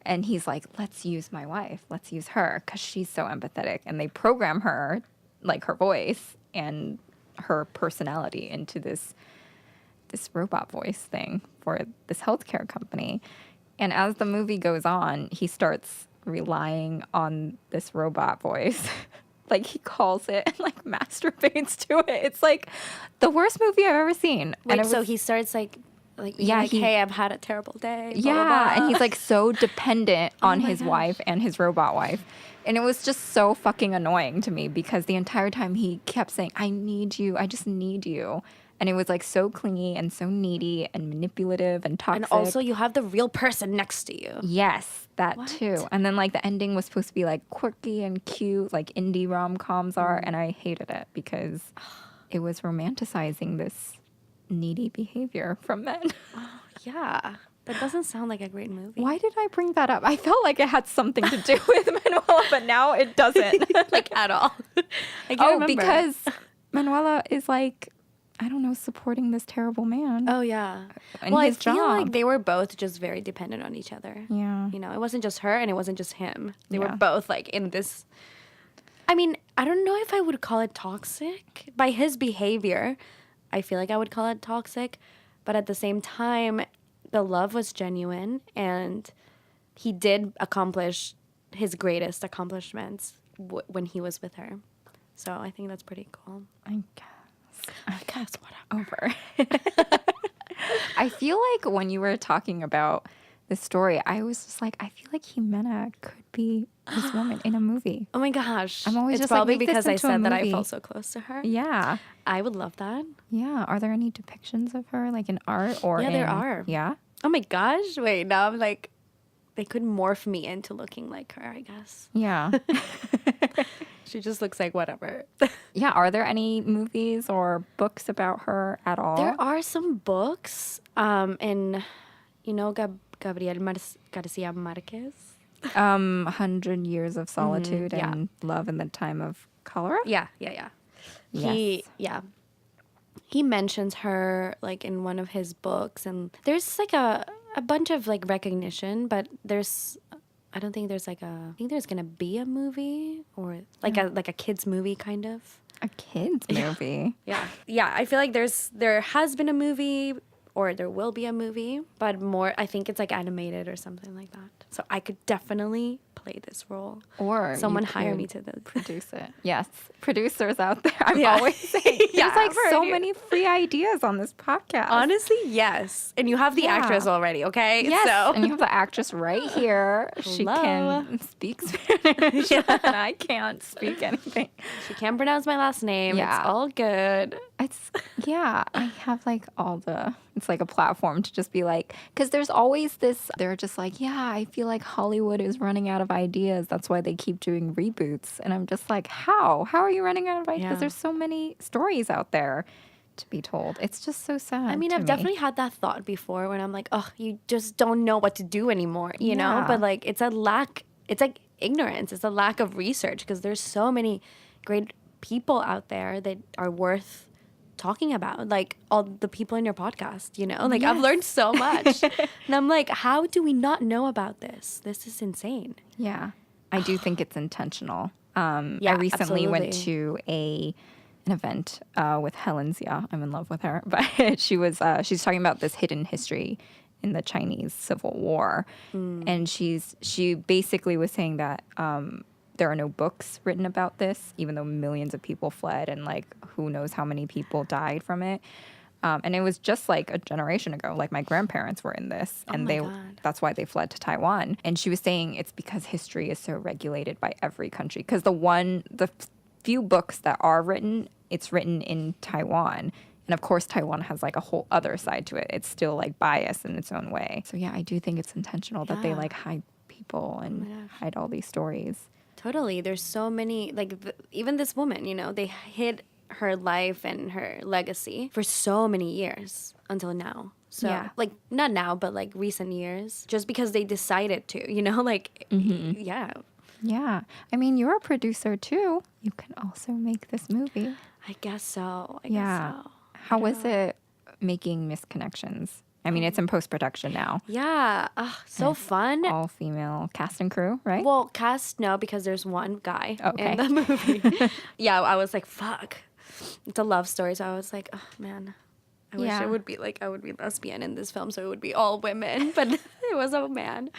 And he's like, let's use my wife. Let's use her because she's so empathetic. And they program her, like her voice and her personality into this robot voice thing for this healthcare company. And as the movie goes on, he starts relying on this robot voice. Like he calls it and like masturbates to it. It's like the worst movie I've ever seen. Wait, and so he starts like Yeah, hey, I've had a terrible day. Blah, yeah, blah, blah. and he's like so dependent on my his gosh. wife and his robot wife. And it was just so fucking annoying to me because the entire time he kept saying, I need you. I just need you. And it was like so clingy and so needy and manipulative and toxic. And also, you have the real person next to you. Yes, that too. And then like the ending was supposed to be like quirky and cute, like indie rom-coms are. And I hated it because it was romanticizing this needy behavior from men. Yeah. That doesn't sound like a great movie. Why did I bring that up? I felt like it had something to do with Manuela, but now it doesn't. Like, at all. I can't remember. Because Manuela is like, I don't know, supporting this terrible man. Oh, yeah. in Well, his I feel job. like they were both just very dependent on each other. Yeah. You know, it wasn't just her and it wasn't just him. They Yeah. were both like in this. I mean, I don't know if I would call it toxic. By his behavior, I feel like I would call it toxic. But at the same time, the love was genuine and he did accomplish his greatest accomplishments when he was with her. So I think that's pretty cool. I guess. Guess what? Over. I feel like when you were talking about the story, I was just like, I feel like Jimena could be this woman in a movie. Oh my gosh. I'm always it's just like, probably make this because I into a said that I movie. felt so close to her. Yeah. I would love that. Yeah. Are there any depictions of her, like in art or Yeah, there are. Yeah. Oh my gosh. Wait, now I'm like, they could morph me into looking like her, I guess. Yeah. She just looks like whatever. Yeah. Are there any movies or books about her at all? There are some books, and you know Gabriel Garcia Marquez? 100 Years of Solitude yeah. and Love in the Time of Cholera? Yeah. Yes. He mentions her like in one of his books, and there's like a bunch of like recognition, but I don't think there's I think there's gonna be a movie or like a kids movie kind of. A kids movie? Yeah. I feel like there has been a movie or there will be a movie, but more I think it's like animated or something like that. So I could definitely play this role. Or someone you hire could me to this. produce it. Yes, producers out there. I'm Yeah. always saying Yeah, there's like I've heard so you. many free ideas on this podcast. Honestly, yes. And you have the Yeah. actress already, okay? Yes, So. and you have the actress right here. She Hello. can speak Spanish, and I can't speak anything. She can't pronounce my last name. Yeah. It's all good. I have like it's like a platform to just be like, because there's always this, they're just like, yeah, I feel like Hollywood is running out of ideas. That's why they keep doing reboots. And I'm just like, how? How are you running out of ideas? Yeah. There's so many stories out there to be told. It's just so sad. I mean, to I've me. definitely had that thought before when I'm like, oh, you just don't know what to do anymore, you know? Yeah. But like, it's like ignorance. It's a lack of research because there's so many great people out there that are worth talking about, like all the people in your podcast, you know? Like, I've learned so much. And I'm like, how do we not know about this? This is insane. Yeah, I do think it's intentional. Yeah, I recently went absolutely. to an event with Helen Zia. I'm in love with her, but she's talking about this hidden history in the Chinese Civil War, and she basically was saying that there are no books written about this, even though millions of people fled and like who knows how many people died from it. And it was just like a generation ago. Like my grandparents were in this, and that's why they fled to Taiwan. And she was saying it's because history is so regulated by every country. Because the few books that are written, it's written in Taiwan. And of course, Taiwan has like a whole other side to it. It's still like biased in its own way. So yeah, I do think it's intentional that they like hide people and hide all these stories. Totally. There's so many, like, even this woman, you know, they hid her life and her legacy for so many years until now. So, like, not now, but, like, recent years. Just because they decided to, you know, like, yeah. Yeah. I mean, you're a producer, too. You can also make this movie. I guess so. I Yeah. guess so. How was it making Misconnections? I mean, it's in post-production now. Yeah. So fun. All-female cast and crew, right? Well, cast, no, because there's one guy Okay. in the movie. Yeah, I was like, fuck. It's a love story, so I was like, oh, man. I wish it would be like, I would be lesbian in this film, so it would be all women, but it was a man.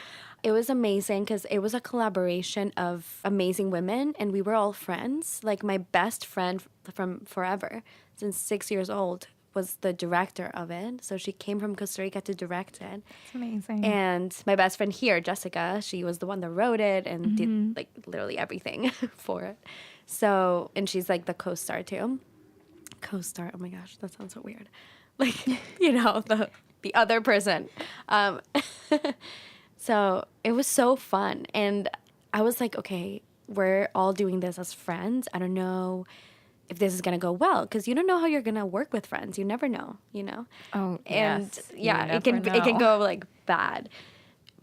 It was amazing because it was a collaboration of amazing women, and we were all friends. Like, my best friend from forever, since 6 years old, was the director of it. So she came from Costa Rica to direct it. It's amazing. And my best friend here, Jessica, she was the one that wrote it and did like literally everything for it. So, and she's like the co-star too. Co-star, oh my gosh, that sounds so weird. Like, you know, the other person. So it was so fun. And I was like, okay, we're all doing this as friends. I don't know if this is going to go well, because you don't know how you're going to work with friends. You never know, you know? Oh, And yes. yeah, You it can never go like bad.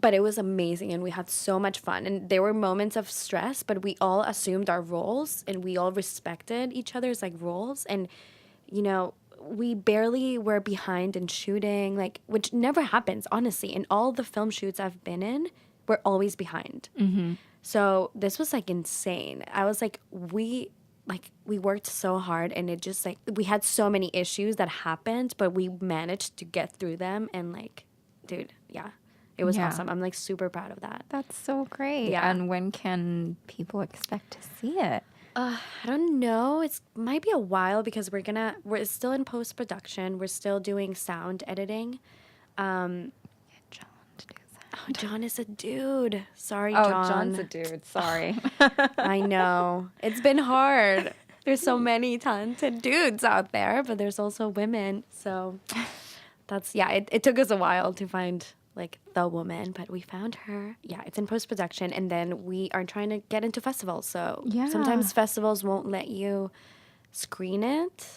But it was amazing, and we had so much fun. And there were moments of stress, but we all assumed our roles, and we all respected each other's like roles. And, you know, we barely were behind in shooting, like, which never happens, honestly. In all the film shoots I've been in, we're always behind. So this was like insane. I was like, we worked so hard, and it just like, we had so many issues that happened, but we managed to get through them. And like, dude, yeah, it was awesome. I'm like super proud of that. That's so great. Yeah. And when can people expect to see it? I don't know. It might be a while because we're still in post-production. We're still doing sound editing. John to do that. Oh, John is a dude. Sorry, Oh, John. John's a dude. Sorry. I know. It's been hard. There's so many talented dudes out there, but there's also women. So it took us a while to find like the woman, but we found her. Yeah, it's in post-production, and then we are trying to get into festivals. So sometimes festivals won't let you screen it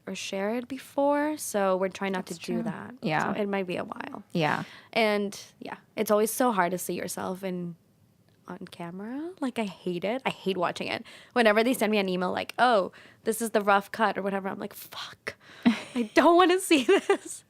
or share it before, so we're trying not to do that. Yeah. So it might be a while. Yeah. And it's always so hard to see yourself on camera. Like, I hate it. I hate watching it. Whenever they send me an email like, oh, this is the rough cut or whatever, I'm like, fuck. I don't want to see this.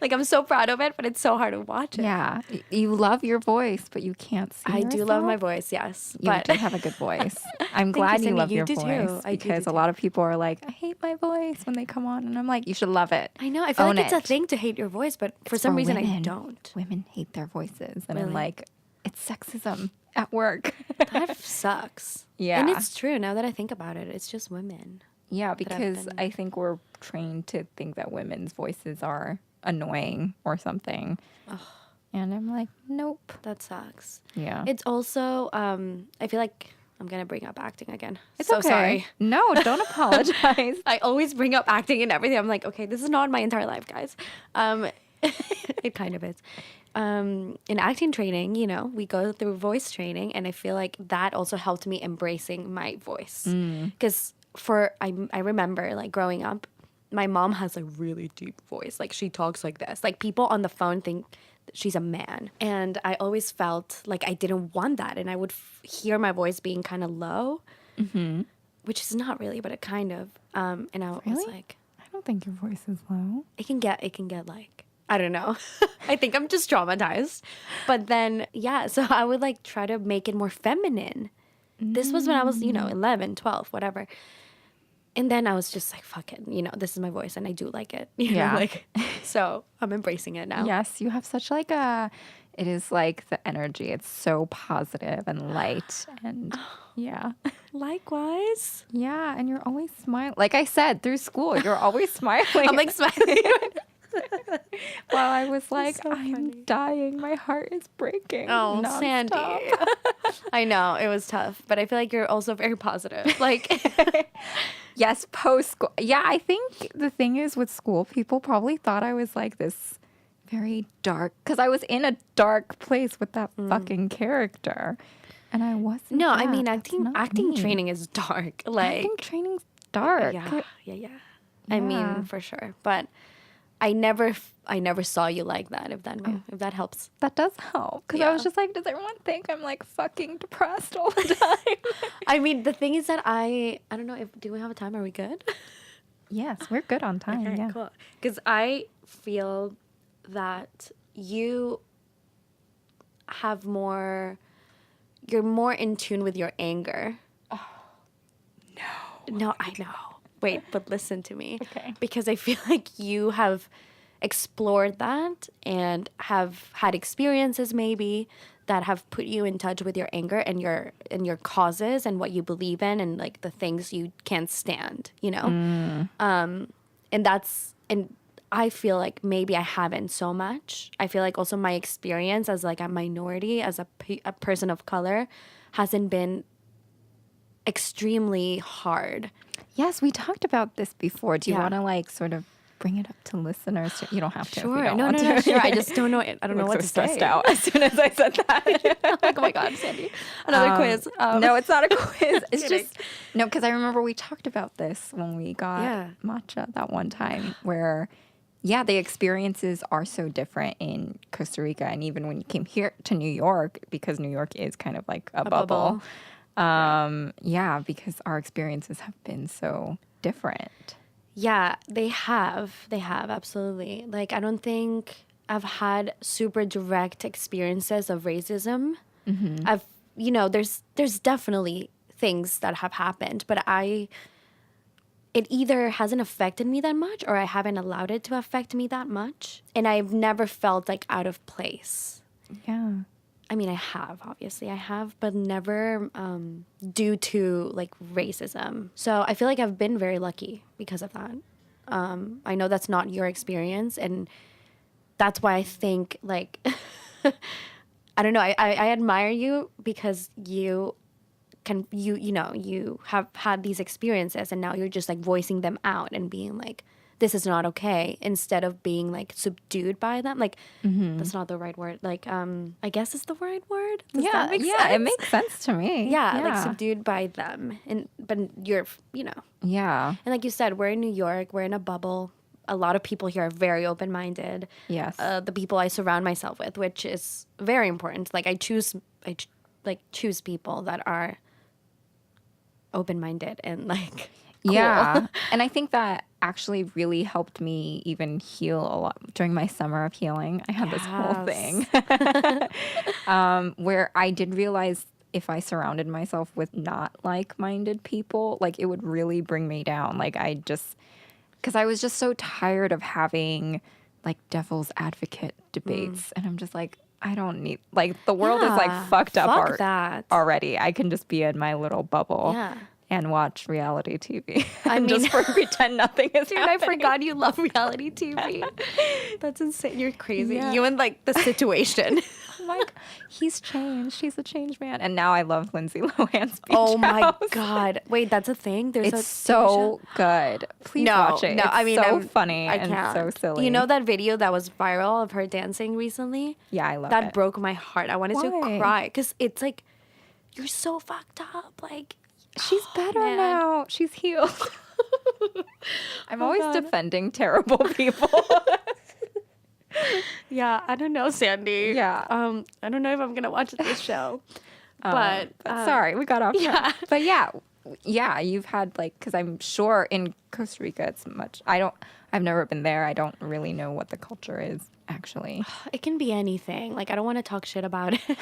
Like, I'm so proud of it, but it's so hard to watch it. Yeah. You love your voice, but you can't see I do love my voice, yes. You do have a good voice. I'm glad you love your do voice too. because a lot of people are like, I hate my voice when they come on. And I'm like, you should love it. I know. I feel Own like it's a it. thing to hate your voice, but for some reason I don't. Women hate their voices. And I'm Really? like, it's sexism at work. That sucks. Yeah. And it's true now that I think about it. It's just women. Yeah, because I think we're trained to think that women's voices are annoying or something. Ugh. And I'm like, nope. That sucks. Yeah. It's also, I feel like I'm going to bring up acting again. It's so okay. sorry. No, don't apologize. I always bring up acting and everything. I'm like, okay, this is not my entire life, guys. It kind of is. In acting training, we go through voice training, and I feel like that also helped me embracing my voice. Because I remember, like, growing up, my mom has a really deep voice. Like, she talks like this. Like, people on the phone think she's a man. And I always felt like I didn't want that. And I would hear my voice being kind of low, which is not really, but it kind of. And I was like, I don't think your voice is low. it can get like, I don't know. I think I'm just traumatized. But then, so I would like try to make it more feminine. This was when I was, 11, 12, whatever. And then I was just like, fuck it. This is my voice and I do like it. So I'm embracing it now. Yes, you have such like it is like the energy. It's so positive and light and yeah. Likewise. Yeah, and you're always smiling. Like I said, through school, you're always smiling. I'm like smiling. While I was like, so I'm funny. dying. My heart is breaking. Oh, nonstop. Sandie. I know, it was tough. But I feel like you're also very positive. Like, Yes, post school. Yeah, I think the thing is with school, people probably thought I was like this very dark, because I was in a dark place with that fucking character. And I wasn't. no, I that. mean, That's not acting me. training is dark. Like, Acting training's dark. Yeah. I mean, for sure. But I never saw you like that. If that helps. That does help. Because I was just like, does everyone think I'm like fucking depressed all the time? I mean, the thing is that I don't know if do we have a time? Are we good? Yes, we're good on time. Okay, yeah. cool. Because I feel that you have you're more in tune with your anger. Oh, no, I know. Wait, but listen to me. Okay. Because I feel like you have explored that and have had experiences maybe that have put you in touch with your anger and your causes and what you believe in and like the things you can't stand, and I feel like maybe I haven't so much. I feel like also my experience as like a minority, as a person of color, hasn't been extremely hard. Yes, we talked about this before. Do you Yeah. want to like sort of bring it up to listeners? You don't have to. if you Sure. don't No, want to. sure. I just don't know. I don't know Look what so to stressed say. out as soon as I said that. I'm like, oh my God, Sandie. Another quiz. No, it's not a quiz. It's Kidding. just no, because I remember we talked about this when we got matcha that one time where the experiences are so different in Costa Rica, and even when you came here to New York, because New York is kind of like a bubble. Because our experiences have been so different. Yeah, they have. They have, absolutely. Like, I don't think I've had super direct experiences of racism. Mm-hmm. There's definitely things that have happened, but it either hasn't affected me that much or I haven't allowed it to affect me that much. And I've never felt like out of place. Yeah. I mean, I have, obviously I have, but never due to like racism. So I feel like I've been very lucky because of that. I know that's not your experience, and that's why I think like, I don't know, I admire you because you have had these experiences, and now you're just like voicing them out and being like, this is not okay, instead of being like subdued by them. Like, that's not the right word. Like, I guess it's the right word. Does that make sense? It makes sense to me. Yeah, like subdued by them. But you're, Yeah. And like you said, we're in New York, we're in a bubble. A lot of people here are very open-minded. Yes. The people I surround myself with, which is very important. Like I choose people that are open-minded and like cool. Yeah. And I think that actually really helped me even heal a lot during my summer of healing. I had this whole thing where I did realize if I surrounded myself with not like-minded people, like it would really bring me down. Like because I was just so tired of having like devil's advocate debates. And I'm just like, I don't need, like the world is like fucked up already. I can just be in my little bubble. And watch reality TV. I mean, just pretend nothing is happening. I forgot you love reality TV. That's insane. You're crazy. Yeah. You and like the situation. Like, he's changed. He's a changed man. And now I love Lindsay Lohan's Beach Oh my House. God. Wait, that's a thing? It's so good. Please watch it. No, it's I mean, so funny and so silly. You know that video that was viral of her dancing recently? Yeah, I love it. That broke my heart. I wanted to cry because it's like, you're so fucked up. Like, she's better now. She's healed. I'm always defending terrible people. Yeah, I don't know, Sandie. Yeah. I don't know if I'm gonna watch this show. But sorry, we got off track. But yeah, you've had like, because I'm sure in Costa Rica it's much. I've never been there. I don't really know what the culture is actually. It can be anything. Like, I don't want to talk shit about it,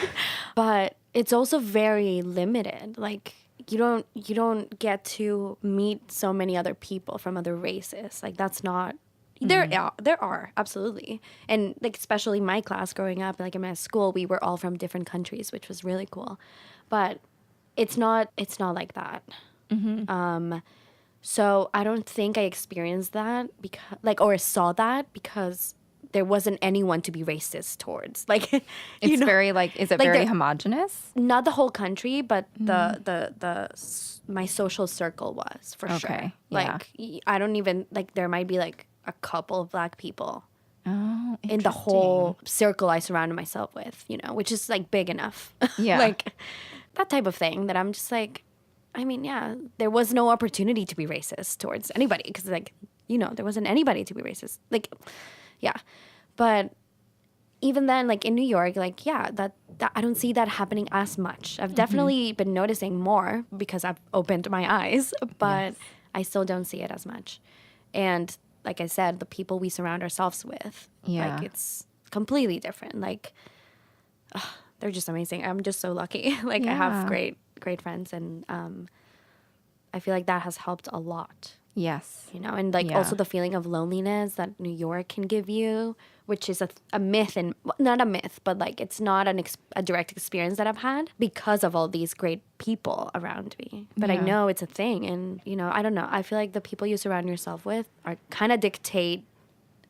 but it's also very limited. Like, you don't get to meet so many other people from other races. Like, that's not. There are absolutely, and like especially my class growing up, like in my school, we were all from different countries, which was really cool. But it's not like that. So I don't think I experienced that or saw that because there wasn't anyone to be racist towards. Like, it's very like, is it like very homogenous? Not the whole country, but my social circle was for sure. Like, I don't even like. There might be like a couple of Black people in the whole circle I surrounded myself with, which is like big enough. Yeah. Like that type of thing that I'm just like, I mean, yeah, there was no opportunity to be racist towards anybody because like, there wasn't anybody to be racist. Like, yeah. But even then, like in New York, like, yeah, that I don't see that happening as much. I've definitely been noticing more because I've opened my eyes, but I still don't see it as much. And like I said, the people we surround ourselves with, like it's completely different. Like, they're just amazing. I'm just so lucky. Like I have great friends, and I feel like that has helped a lot. Yes. And like also the feeling of loneliness that New York can give you, which is a myth, and not a myth, but like it's not a direct experience that I've had because of all these great people around me. But I know it's a thing, and I don't know. I feel like the people you surround yourself with are kind of dictate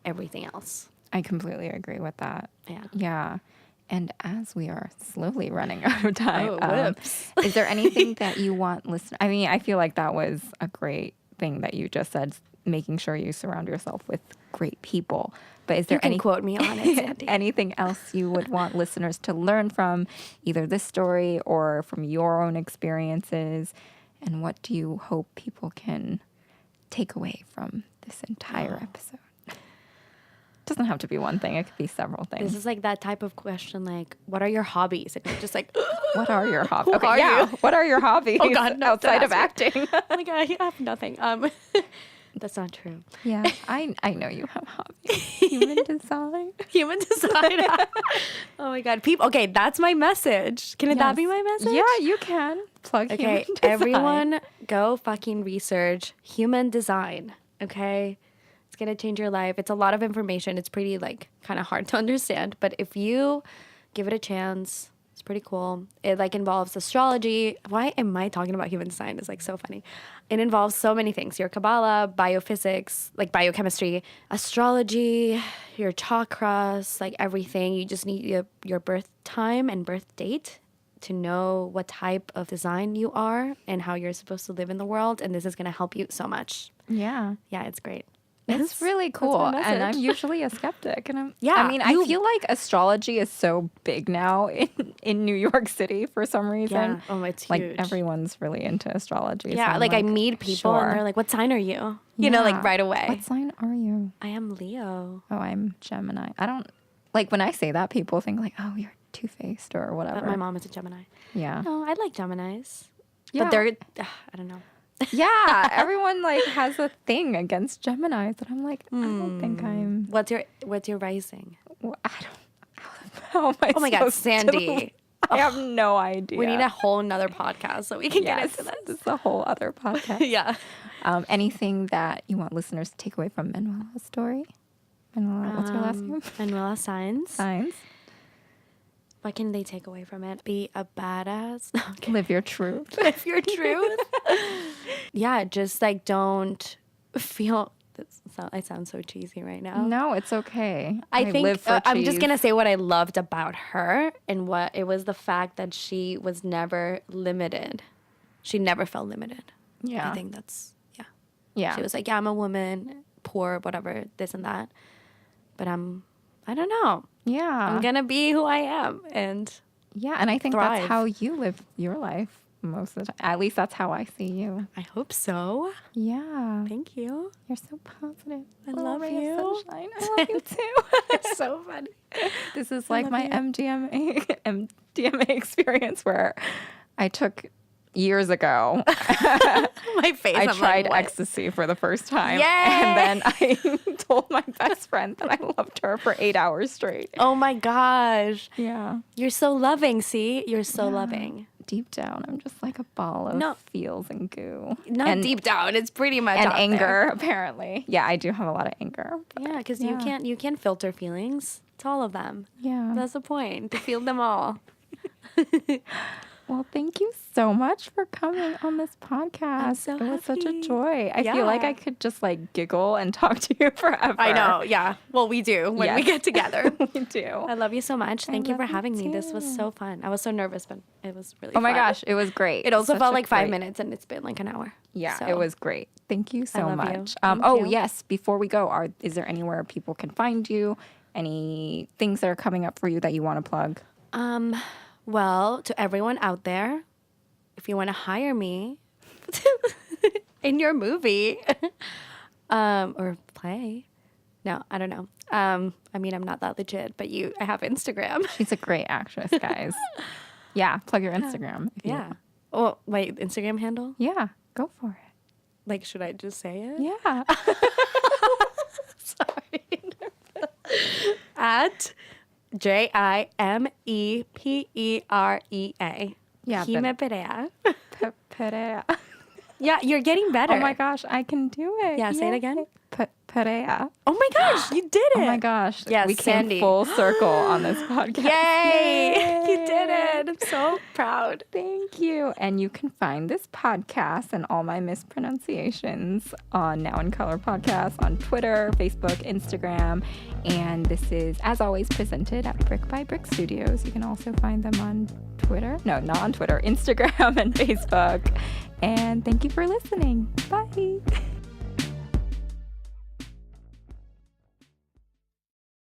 everything else. I completely agree with that. Yeah. Yeah. And as we are slowly running out of time, is there anything that you want listeners? I mean, I feel like that was a great thing that you just said, making sure you surround yourself with great people. But is there quote me on it, Sandie. anything else you would want listeners to learn from either this story or from your own experiences? And what do you hope people can take away from this entire episode? It doesn't have to be one thing. It could be several things. This is like that type of question, like, what are your hobbies? And you're just like, what are your hobbies? Who are you? What are your hobbies outside of me. acting? Oh my God, I have nothing. That's not true. Yeah, I know you have hobbies. Human design. Human design. Oh my God. People. Okay, that's my message. Can that be my message? Yeah, you can. Plug human design. Everyone go fucking research human design, okay? It's going to change your life. It's a lot of information. It's pretty, like, kind of hard to understand. But if you give it a chance, pretty cool. It like involves astrology. Why am I talking about human design? It's like so funny. It involves so many things: your Kabbalah, biophysics, like biochemistry, astrology, your chakras, like everything. You just need your birth time and birth date to know what type of design you are and how you're supposed to live in the world. And this is going to help you so much. Yeah. Yeah, it's great. It's really cool. my And I'm message. usually a skeptic. And Yeah, I mean, I feel like astrology is so big now in New York City for some reason. Yeah. Oh, it's Like huge. everyone's really into astrology. so Yeah, I'm like I meet people sure. and they're like, what sign are you? You know, like Yeah. right away. What sign are you? I am Leo. Oh, I'm Gemini. I don't, like when I say that, people think like, oh, you're two-faced or whatever. But my mom is a Gemini. Yeah. No, I like Geminis. Yeah. But they're, I don't know. Yeah, everyone like has a thing against Geminis, and I'm like, I don't think I'm. What's your rising? Well, I don't. How am I Oh my God, supposed to- Sandie. I have no idea. We need a whole nother podcast so we can yes, get into this is a whole other podcast. this. Yeah. Anything that you want listeners to take away from Manuela's story? Manuela, what's your last name? Manuela Sáenz. Signs. What can they take away from it? Be a badass. No, okay. Live your truth. Live your truth. Yeah, just like don't feel. I sound so cheesy right now. No, it's okay. I think live for I'm just cheese. gonna say what I loved about her, and what it was the fact that she was never limited. She never felt limited. Yeah. I think that's Yeah. She was like, yeah, I'm a woman, poor, whatever, this and that, but I don't know. Yeah. I'm gonna be who I am, and Yeah, and I think thrive. that's how you live your life most of the time. At least that's how I see you. I hope so. Yeah. Thank you. You're so positive. I Little love ray of you. sunshine. I love you too. It's so funny. This is like love my you. MDMA experience where I took years ago. My face. I I'm tried like, what? ecstasy for the first time. Yay! And then I told my best friend that I loved her for 8 hours straight. Oh my gosh. Yeah. You're so loving, see? You're so loving. Deep down, I'm just like a ball of No. feels and goo. Not and, deep down. It's pretty much and out anger, there. apparently. Yeah, I do have a lot of anger. Yeah, because Yeah. you can't filter feelings. It's all of them. Yeah. That's the point. To feel them all. Well, thank you so much for coming on this podcast. so it was such a happy. joy. I feel like Yeah. I could just like giggle and talk to you forever. I know. Yeah. Well, we do when we Yes. get together. We do. I love you so much. Thank you love for you having me. This was too. so fun. I was so nervous, but it was really Oh my fun. gosh, it was great. It also Such felt a like 5 great- minutes, and it's been like an hour. Yeah, So, it was great. Thank you so love you. much. Thank Oh you. yes, before we go, is there anywhere people can find you? Any things that are coming up for you that you want to plug? Well, to everyone out there, if you want to hire me in your movie or play, no, I don't know. I mean, I'm not that legit, but I have Instagram. She's a great actress, guys. Yeah, plug your Instagram. if you Yeah. want. Oh, wait, Instagram handle? Yeah, go for it. Like, should I just say it? Yeah. Sorry. At JIMEPEREA. Yeah, Jimena Perea. Perea. Yeah, you're getting better. Oh my gosh, I can do it. Yeah, say it again. Perea. Oh my gosh, you did it. Oh my gosh. Yes, we came Sandie. full circle on this podcast. Yay! You did it. I'm so proud. Thank you. And you can find this podcast and all my mispronunciations on Now in Color Podcast on Twitter, Facebook, Instagram. And this is, as always, presented at Brick by Brick Studios. You can also find them on Twitter. No, not on Twitter, Instagram and Facebook. And thank you for listening. Bye.